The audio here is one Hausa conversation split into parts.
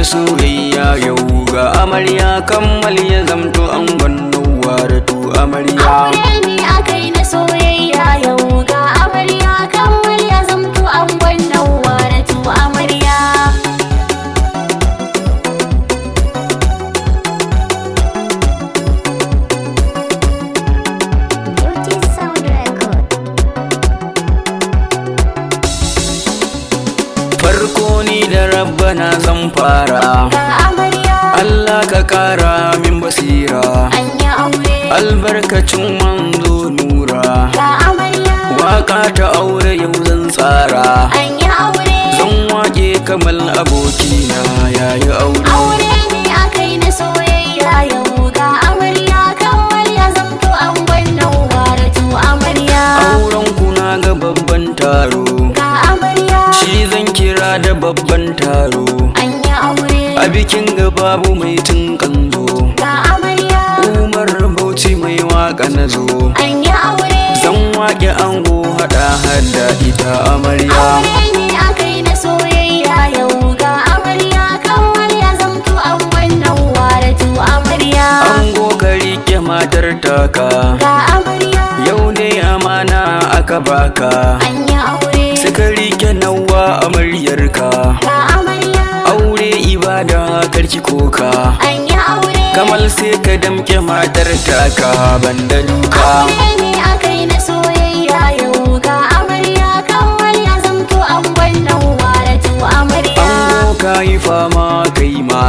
soyayya yau ga amarya kammal ya zamto angon Nawwaratu amarya. Aure ne akai na soyayya yau ga amarya kammal ya zamto angon Nawwaratu amarya. Farko ni da rabbana zan fara, Ga amarya Allah ka kara min basira, anya aure. albarkacin manzo nura. Ga amarya Waka ta aure yau zan tsara, anya aure. zan wake kamal abokina yayi aure. Aure ne akai na soyayya yau ga amarya kammal ya zamto angon Nawwaratu amarya. Auren kuna ga babban taro, Ga amarya shi zan kira da babban taro. anya aure. A bikin ga babu mai tunkanzo, Ga amarya Umar Bauchi mai waka na zo. anya aure. Zan wake ango hada hada ita amarya. Aure ne akai na soyayya yau ga amarya kammal ya zamto angon Nawwaratu amarya. Ango ka rike matar taka, Ga amarya yau ne amana aka baka. anya aure. Suka rike nawa amaryarka, Ga amarya aure ibada karki koka. anya aure. Kamal sai ka damke matar taka banda duka. Aure ne akai na soyayya yau ga amarya kammal ya zamto angon Nawwaratu amarya. Ango ka yi fama kai ma,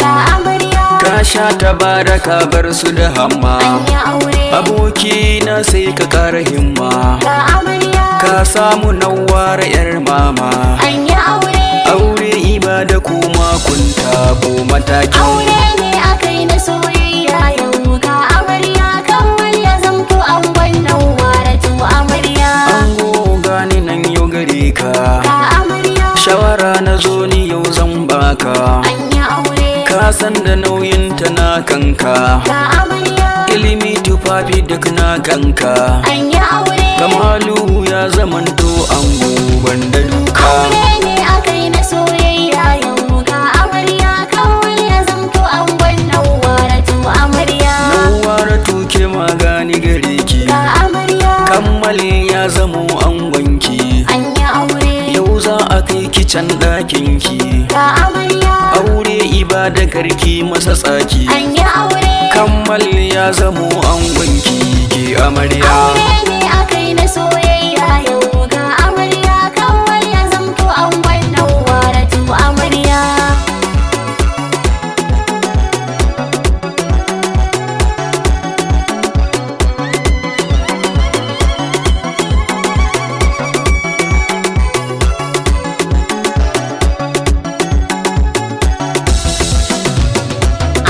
Ga amarya ka sha tabaraka bar su da hamma. anya aure. Aboki na sai ka kara himma, Ga amarya ka samu Nawwara yar mama. anya aure. Aure ibada kuma kunta ko mataki. Aure ne akai na soyayya yau ga amarya kammal ya zamto angon Nawwaratu amarya. Ango gani nan yau gare ka, Ga amarya shawara na zo ni yau zan baka. anya aure. Ka san da nauyin ta na kanka, Ga amarya ilimi tufafi duk na kanka. anya aure. Kamalu ya zamanto ango banda duka. Aure ne akai na soyayya yau ga amarya kammal ya zamto angon Nawwaratu amarya. Nawwaratu ke magani gare ki, Ga amarya kammale ya zamo angonki. anya aure. Yau za a kai ki can ɗakin ki, Ga amarya aure ibada karki masa tsaki. anya aure. Kammal ya zamo angonki ke amarya. Aure ne akai na soyayya yau ga amarya kammal ya zamto angon Nawwaratu amarya.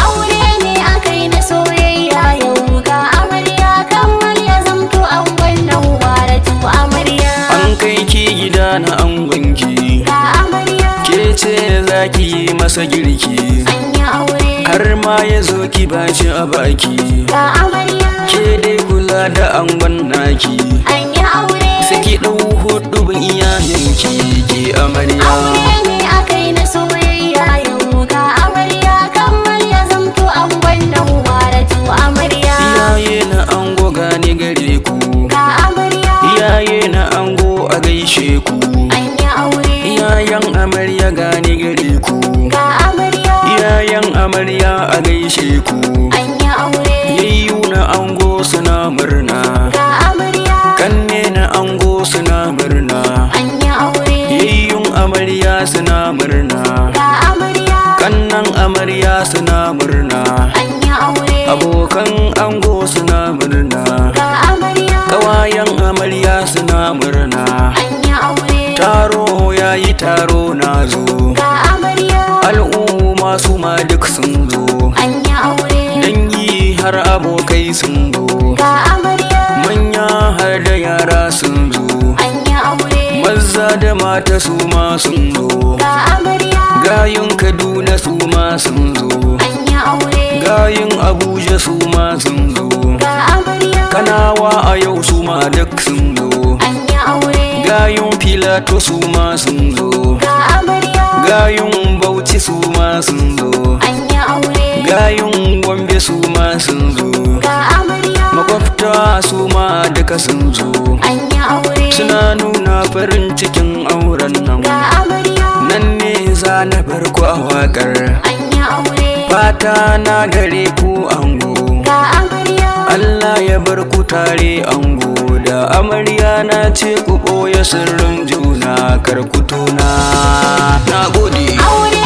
Aure ne akai na soyayya yau ga amarya kammal ya zamto angon Nawwaratu amarya. An kai ki gida na angonki, Ga amarya ke ce za ki yi masa girki, anya aure. har ma ya zo ki baci a baki. Ga amarya Ke dai kula da angon naki, anya aure. saki ɗau hudubin iyayenki ke amarya. Aure ne akai na soyayya yau ga amarya kammal ya zamto angon Nawwaratu amarya. Iyaye na ango gane gare ku, Ga amarya iyaye na ango a gaishe ku. anya aure. Iyayen amarya gane gare ku, Ga amarya iyayen amarya a gaishe ku. anya aure. Yayyu na ango suna murna, Ga amarya kanne na ango suna murna. anya aure. Yayyun amarya suna murna, Ga amarya kannan amarya suna murna. anya aure. Abokan ango suna murna, Ga amarya ƙawayen amarya suna murna. anya aure. Taro yayi taro na zo, Ga amarya al'umma su ma duk sun zo. anya aure. Dangi har abokai sun zo, Ga amarya manya har da yara sun zo. anya aure. Maza da mata su ma sun zo, Ga amarya gayun Kaduna su ma sun zo, anya aure. gayun Abuja su ma sun zo. Ga amarya Kanawa a yau su ma duk sun zo, anya aure. gayun Filato su ma sun zo, Ga amarya gayun Bauchi Bauchi su ma sun zo, an yi aure gayun Gombe su ma sun zo, ga amarya makwabta su ma duka sun zo, an yi aure suna nuna farin cikin auren nan. ga amarya Nan ne za na bar ku a waƙar, an yi aure fata na gare ku ango, ga amarya Allah ya bar ku tare ango da amarya, na ce ku ɓoye sirrin juna kar ku tona. Na gode. aure